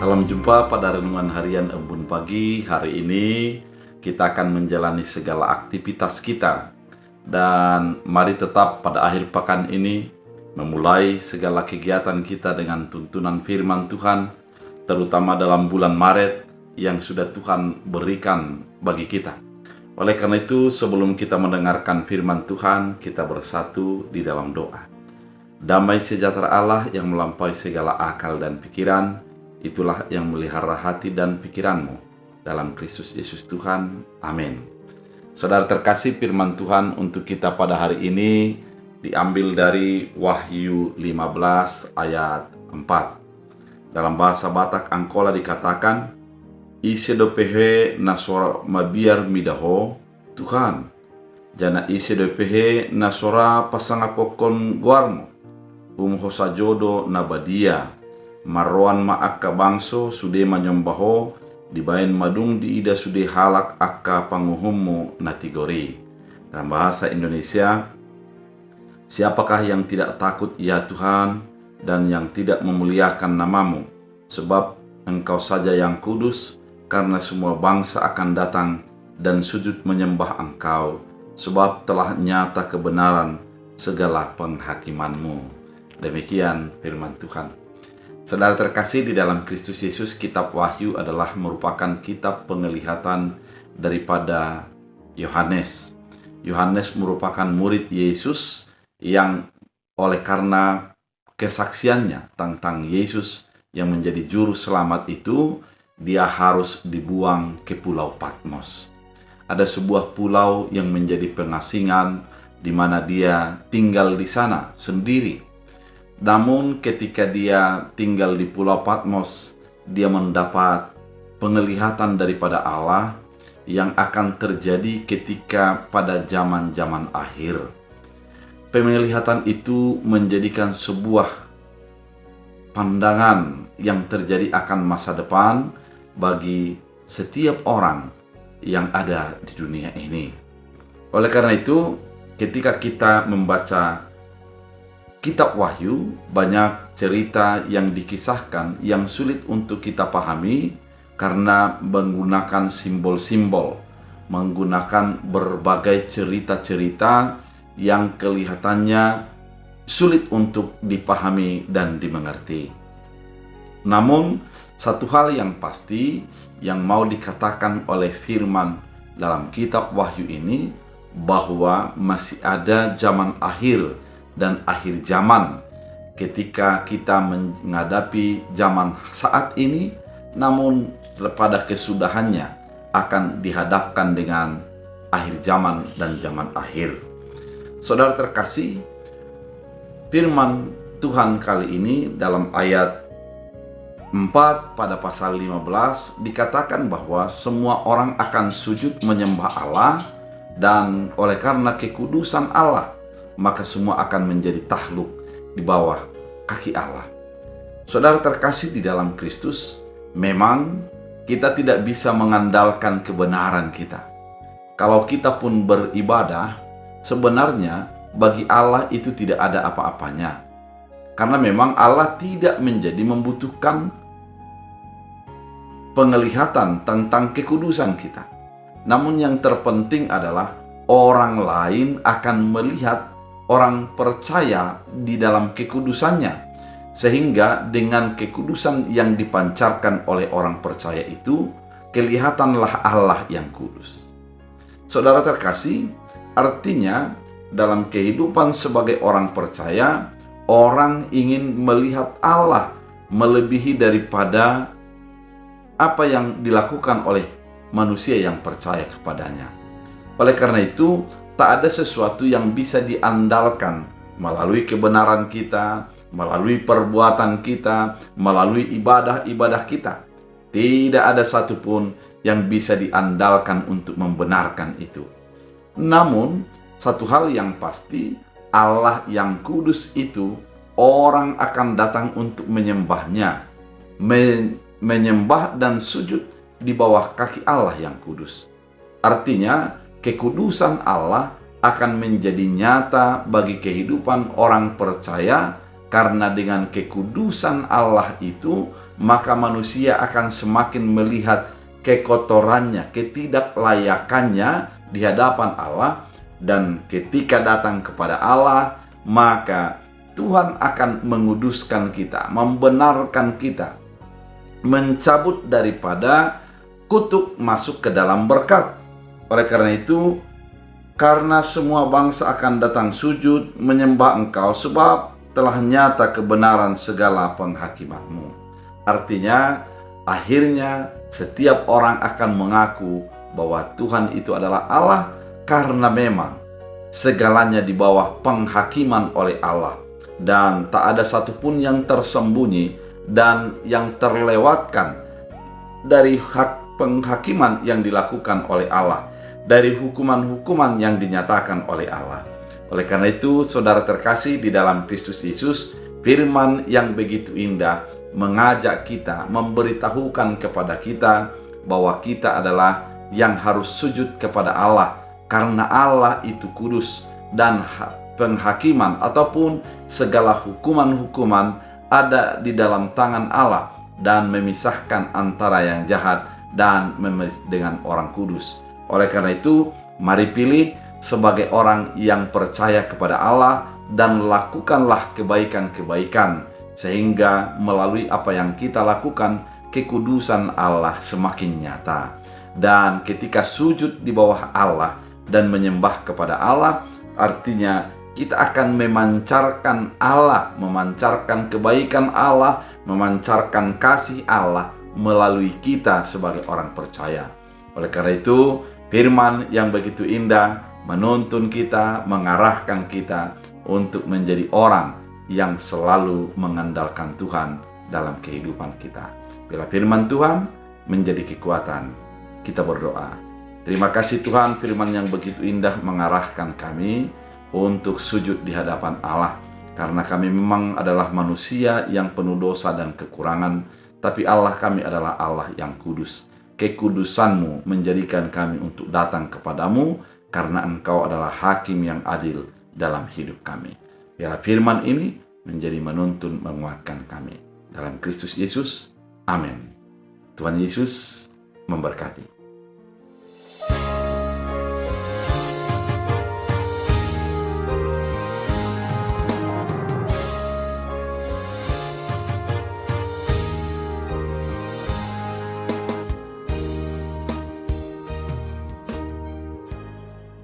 Salam jumpa pada renungan harian Embun Pagi. Hari ini kita akan menjalani segala aktivitas kita. Dan mari tetap pada akhir pekan ini memulai segala kegiatan kita dengan tuntunan firman Tuhan, terutama dalam bulan Maret yang sudah Tuhan berikan bagi kita. Oleh karena itu, sebelum kita mendengarkan firman Tuhan, kita bersatu di dalam doa. Damai sejahtera Allah yang melampaui segala akal dan pikiran, itulah yang melihara hati dan pikiranmu dalam Kristus Yesus Tuhan. Amin. Saudara terkasih, firman Tuhan untuk kita pada hari ini diambil dari Wahyu 15 ayat 4. Dalam bahasa Batak Angkola dikatakan, Isedopehe nasora mabiar midaho Tuhan, jana isedopehe nasora pasangapokon guarmo, hosa jodo nabadia, marwan ma akka bangso sude manyombaho, dibain madung di ida sude halak akka panguhummu natigori. Dalam bahasa Indonesia, siapakah yang tidak takut ya Tuhan dan yang tidak memuliakan namamu, sebab Engkau saja yang kudus, karena semua bangsa akan datang dan sujud menyembah Engkau, sebab telah nyata kebenaran segala penghakimanmu. Demikian firman Tuhan. Saudara terkasih di dalam Kristus Yesus, kitab Wahyu adalah merupakan kitab penglihatan daripada Yohanes. Yohanes merupakan murid Yesus yang oleh karena kesaksiannya tentang Yesus yang menjadi juru selamat itu, dia harus dibuang ke Pulau Patmos. Ada sebuah pulau yang menjadi pengasingan di mana dia tinggal di sana sendiri. Namun ketika dia tinggal di Pulau Patmos, dia mendapat penglihatan daripada Allah yang akan terjadi ketika pada zaman-zaman akhir. Penglihatan itu menjadikan sebuah pandangan yang terjadi akan masa depan bagi setiap orang yang ada di dunia ini. Oleh karena itu, ketika kita membaca kitab Wahyu, banyak cerita yang dikisahkan yang sulit untuk kita pahami karena menggunakan simbol-simbol, menggunakan berbagai cerita-cerita yang kelihatannya sulit untuk dipahami dan dimengerti. Namun, satu hal yang pasti yang mau dikatakan oleh firman dalam kitab Wahyu ini, bahwa masih ada zaman akhir dan akhir zaman ketika kita menghadapi zaman saat ini, namun pada kesudahannya akan dihadapkan dengan akhir zaman dan zaman akhir. Saudara terkasih, firman Tuhan kali ini dalam ayat 4 pada pasal 15 dikatakan bahwa semua orang akan sujud menyembah Allah, dan oleh karena kekudusan Allah maka semua akan menjadi takluk di bawah kaki Allah. Saudara terkasih di dalam Kristus, memang kita tidak bisa mengandalkan kebenaran kita. Kalau kita pun beribadah, sebenarnya bagi Allah itu tidak ada apa-apanya. Karena memang Allah tidak menjadi membutuhkan penglihatan tentang kekudusan kita. Namun yang terpenting adalah orang lain akan melihat orang percaya di dalam kekudusannya. Sehingga dengan kekudusan yang dipancarkan oleh orang percaya itu, kelihatanlah Allah yang kudus. Saudara terkasih, artinya dalam kehidupan sebagai orang percaya, orang ingin melihat Allah melebihi daripada apa yang dilakukan oleh manusia yang percaya kepadanya. Oleh karena itu, tak ada sesuatu yang bisa diandalkan melalui kebenaran kita, melalui perbuatan kita, melalui ibadah-ibadah kita. Tidak ada satupun yang bisa diandalkan untuk membenarkan itu. Namun, satu hal yang pasti, Allah yang kudus itu, orang akan datang untuk menyembahnya, menyembah dan sujud di bawah kaki Allah yang kudus. Artinya, kekudusan Allah akan menjadi nyata bagi kehidupan orang percaya, karena dengan kekudusan Allah itu maka manusia akan semakin melihat kekotorannya, ketidaklayakannya di hadapan Allah. Dan ketika datang kepada Allah, maka Tuhan akan menguduskan kita, membenarkan kita, mencabut daripada kutuk masuk ke dalam berkat. Oleh karena itu, karena semua bangsa akan datang sujud menyembah Engkau, sebab telah nyata kebenaran segala penghakiman-Mu. Artinya, akhirnya setiap orang akan mengaku bahwa Tuhan itu adalah Allah, karena memang segalanya di bawah penghakiman oleh Allah. Dan tak ada satupun yang tersembunyi dan yang terlewatkan dari hak penghakiman yang dilakukan oleh Allah, dari hukuman-hukuman yang dinyatakan oleh Allah. Oleh karena itu, saudara terkasih di dalam Kristus Yesus, firman yang begitu indah mengajak kita, memberitahukan kepada kita bahwa kita adalah yang harus sujud kepada Allah, karena Allah itu kudus dan penghakiman ataupun segala hukuman-hukuman ada di dalam tangan Allah dan memisahkan antara yang jahat dan dengan orang kudus. Oleh karena itu, mari pilih sebagai orang yang percaya kepada Allah dan lakukanlah kebaikan-kebaikan, sehingga melalui apa yang kita lakukan, kekudusan Allah semakin nyata. Dan ketika sujud di bawah Allah dan menyembah kepada Allah, artinya kita akan memancarkan Allah, memancarkan kebaikan Allah, memancarkan kasih Allah melalui kita sebagai orang percaya. Oleh karena itu, firman yang begitu indah menuntun kita, mengarahkan kita untuk menjadi orang yang selalu mengandalkan Tuhan dalam kehidupan kita. Bila firman Tuhan menjadi kekuatan, kita berdoa. Terima kasih Tuhan, firman yang begitu indah mengarahkan kami untuk sujud di hadapan Allah. Karena kami memang adalah manusia yang penuh dosa dan kekurangan, tapi Allah kami adalah Allah yang kudus. Kekudusan-Mu menjadikan kami untuk datang kepadamu, karena Engkau adalah hakim yang adil dalam hidup kami. Biarlah firman ini menjadi menuntun, menguatkan kami. Dalam Kristus Yesus, amin. Tuhan Yesus memberkati.